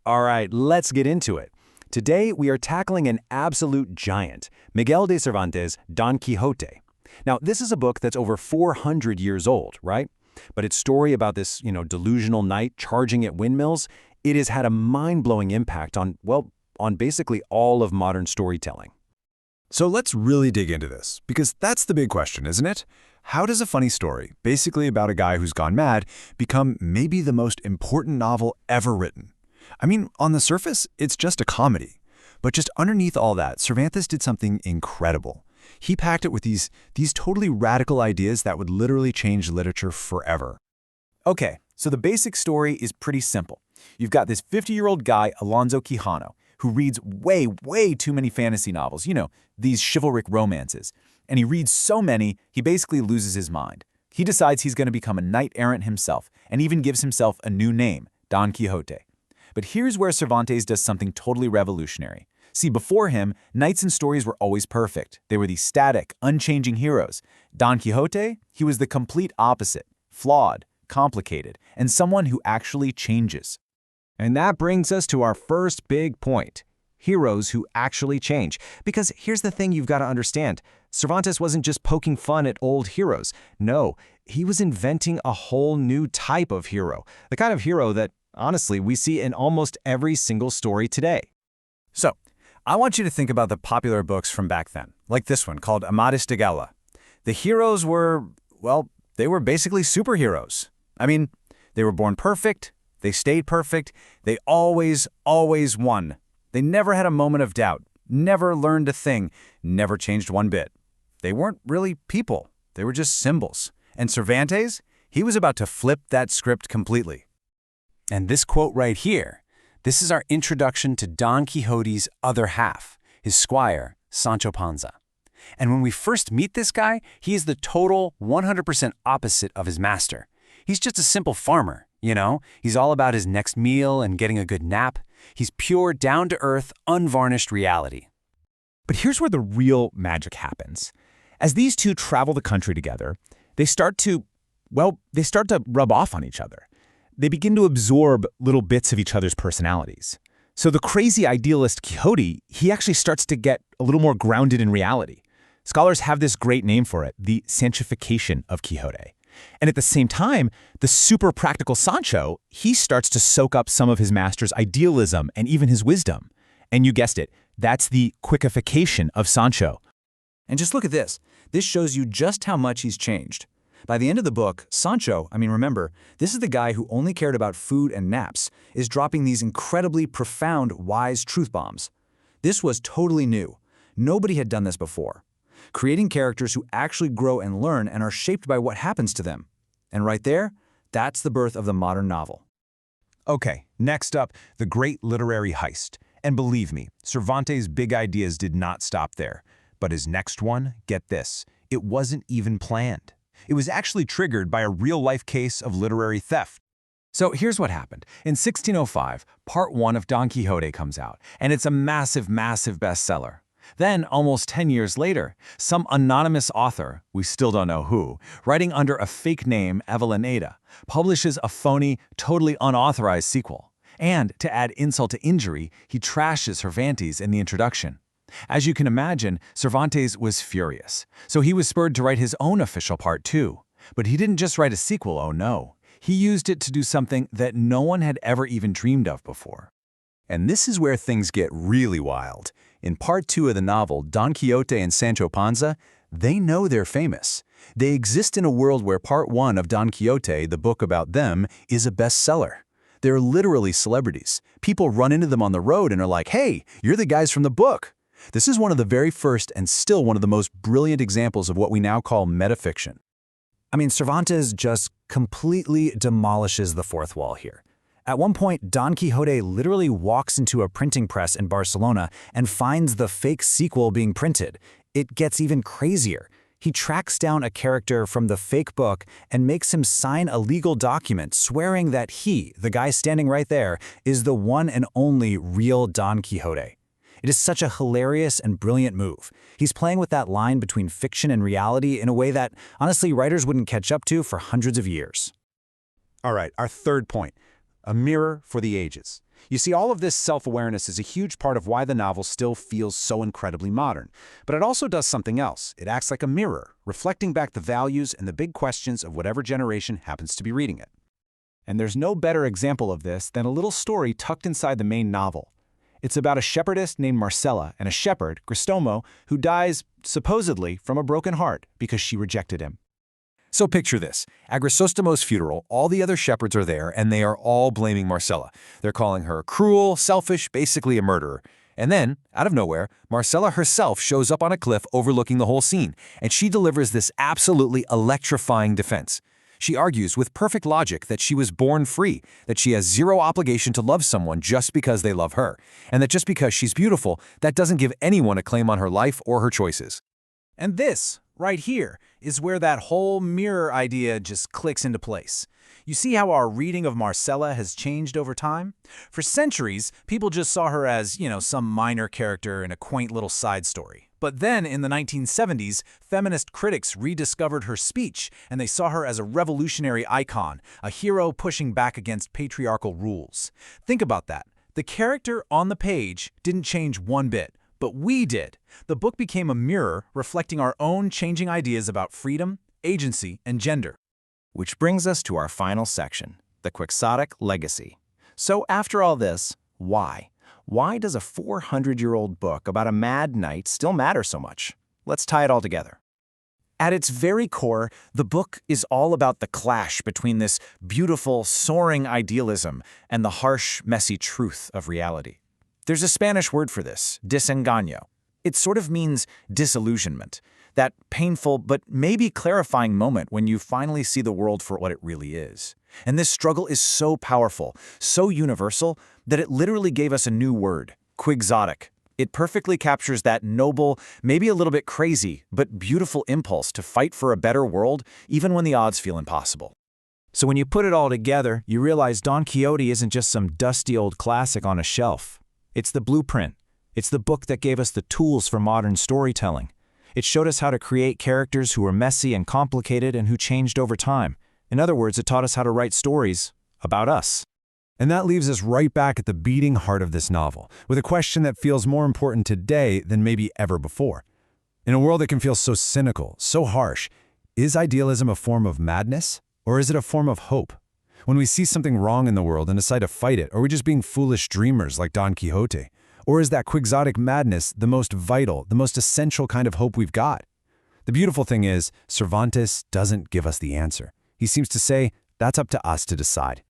All right, let's get into it. Today, we are tackling an absolute giant, Miguel de Cervantes' Don Quixote. Now, this is a book that's over 400 years old, right? But its story about this, delusional knight charging at windmills, it has had a mind-blowing impact on basically all of modern storytelling. So let's really dig into this, because that's the big question, isn't it? How does a funny story, basically about a guy who's gone mad, become maybe the most important novel ever written? I mean, on the surface, it's just a comedy. But just underneath all that, Cervantes did something incredible. He packed it with these totally radical ideas that would literally change literature forever. Okay, so the basic story is pretty simple. You've got this 50-year-old guy, Alonso Quijano, who reads way too many fantasy novels, these chivalric romances. And he reads so many, he basically loses his mind. He decides he's going to become a knight-errant himself, and even gives himself a new name, Don Quixote. But here's where Cervantes does something totally revolutionary. See, before him, knights in stories were always perfect. They were these static, unchanging heroes. Don Quixote, he was the complete opposite, flawed, complicated, and someone who actually changes. And that brings us to our first big point. Heroes who actually change. Because here's the thing you've got to understand. Cervantes wasn't just poking fun at old heroes. No, he was inventing a whole new type of hero. The kind of hero that, honestly, we see in almost every single story today. So, I want you to think about the popular books from back then, like this one called Amadis de Gaula. The heroes were, they were basically superheroes. I mean, they were born perfect, they stayed perfect, they always won. They never had a moment of doubt, never learned a thing, never changed one bit. They weren't really people, they were just symbols. And Cervantes, he was about to flip that script completely. And this quote right here, this is our introduction to Don Quixote's other half, his squire, Sancho Panza. And when we first meet this guy, he is the total 100% opposite of his master. He's just a simple farmer, He's all about his next meal and getting a good nap. He's pure, down-to-earth, unvarnished reality. But here's where the real magic happens. As these two travel the country together, they start to rub off on each other. They begin to absorb little bits of each other's personalities. So the crazy idealist Quixote, he actually starts to get a little more grounded in reality. Scholars have this great name for it, the Sanchification of Quixote. And at the same time, the super practical Sancho, he starts to soak up some of his master's idealism and even his wisdom. And you guessed it, that's the quickification of Sancho. And just look at this. This shows you just how much he's changed. By the end of the book, Sancho, remember, this is the guy who only cared about food and naps, is dropping these incredibly profound, wise truth bombs. This was totally new. Nobody had done this before. Creating characters who actually grow and learn and are shaped by what happens to them. And right there, that's the birth of the modern novel. Okay, next up, the great literary heist. And believe me, Cervantes' big ideas did not stop there. But his next one, get this, it wasn't even planned. It was actually triggered by a real-life case of literary theft. So here's what happened. In 1605, Part 1 of Don Quixote comes out, and it's a massive bestseller. Then, almost 10 years later, some anonymous author, we still don't know who, writing under a fake name, Evelyn Ada, publishes a phony, totally unauthorized sequel. And, to add insult to injury, he trashes Cervantes in the introduction. As you can imagine, Cervantes was furious, so he was spurred to write his own official Part 2. But he didn't just write a sequel, oh no. He used it to do something that no one had ever even dreamed of before. And this is where things get really wild. In Part 2 of the novel, Don Quixote and Sancho Panza, they know they're famous. They exist in a world where Part 1 of Don Quixote, the book about them, is a bestseller. They're literally celebrities. People run into them on the road and are like, hey, you're the guys from the book. This is one of the very first and still one of the most brilliant examples of what we now call metafiction. Cervantes just completely demolishes the fourth wall here. At one point, Don Quixote literally walks into a printing press in Barcelona and finds the fake sequel being printed. It gets even crazier. He tracks down a character from the fake book and makes him sign a legal document swearing that he, the guy standing right there, is the one and only real Don Quixote. It is such a hilarious and brilliant move. He's playing with that line between fiction and reality in a way that, honestly, writers wouldn't catch up to for hundreds of years. All right, our third point. A mirror for the ages. You see, all of this self-awareness is a huge part of why the novel still feels so incredibly modern. But it also does something else. It acts like a mirror, reflecting back the values and the big questions of whatever generation happens to be reading it. And there's no better example of this than a little story tucked inside the main novel. It's about a shepherdess named Marcella and a shepherd, Cristomo, who dies, supposedly, from a broken heart because she rejected him. So picture this. At Grisostomo's funeral, all the other shepherds are there, and they are all blaming Marcella. They're calling her cruel, selfish, basically a murderer. And then, out of nowhere, Marcella herself shows up on a cliff overlooking the whole scene, and she delivers this absolutely electrifying defense. She argues with perfect logic that she was born free, that she has zero obligation to love someone just because they love her, and that just because she's beautiful, that doesn't give anyone a claim on her life or her choices. And this, right here, is where that whole mirror idea just clicks into place. You see how our reading of Marcella has changed over time? For centuries, people just saw her as, some minor character in a quaint little side story. But then, in the 1970s, feminist critics rediscovered her speech, and they saw her as a revolutionary icon, a hero pushing back against patriarchal rules. Think about that. The character on the page didn't change one bit, but we did. The book became a mirror reflecting our own changing ideas about freedom, agency, and gender. Which brings us to our final section, the Quixotic legacy. So after all this, why? Why does a 400-year-old book about a mad knight still matter so much? Let's tie it all together. At its very core, the book is all about the clash between this beautiful, soaring idealism and the harsh, messy truth of reality. There's a Spanish word for this, desengaño. It sort of means disillusionment, that painful but maybe clarifying moment when you finally see the world for what it really is. And this struggle is so powerful, so universal, that it literally gave us a new word, quixotic. It perfectly captures that noble, maybe a little bit crazy, but beautiful impulse to fight for a better world, even when the odds feel impossible. So when you put it all together, you realize Don Quixote isn't just some dusty old classic on a shelf. It's the blueprint. It's the book that gave us the tools for modern storytelling. It showed us how to create characters who were messy and complicated and who changed over time. In other words, it taught us how to write stories about us. And that leaves us right back at the beating heart of this novel, with a question that feels more important today than maybe ever before. In a world that can feel so cynical, so harsh, is idealism a form of madness, or is it a form of hope? When we see something wrong in the world and decide to fight it, are we just being foolish dreamers like Don Quixote? Or is that quixotic madness the most vital, the most essential kind of hope we've got? The beautiful thing is, Cervantes doesn't give us the answer. He seems to say, that's up to us to decide.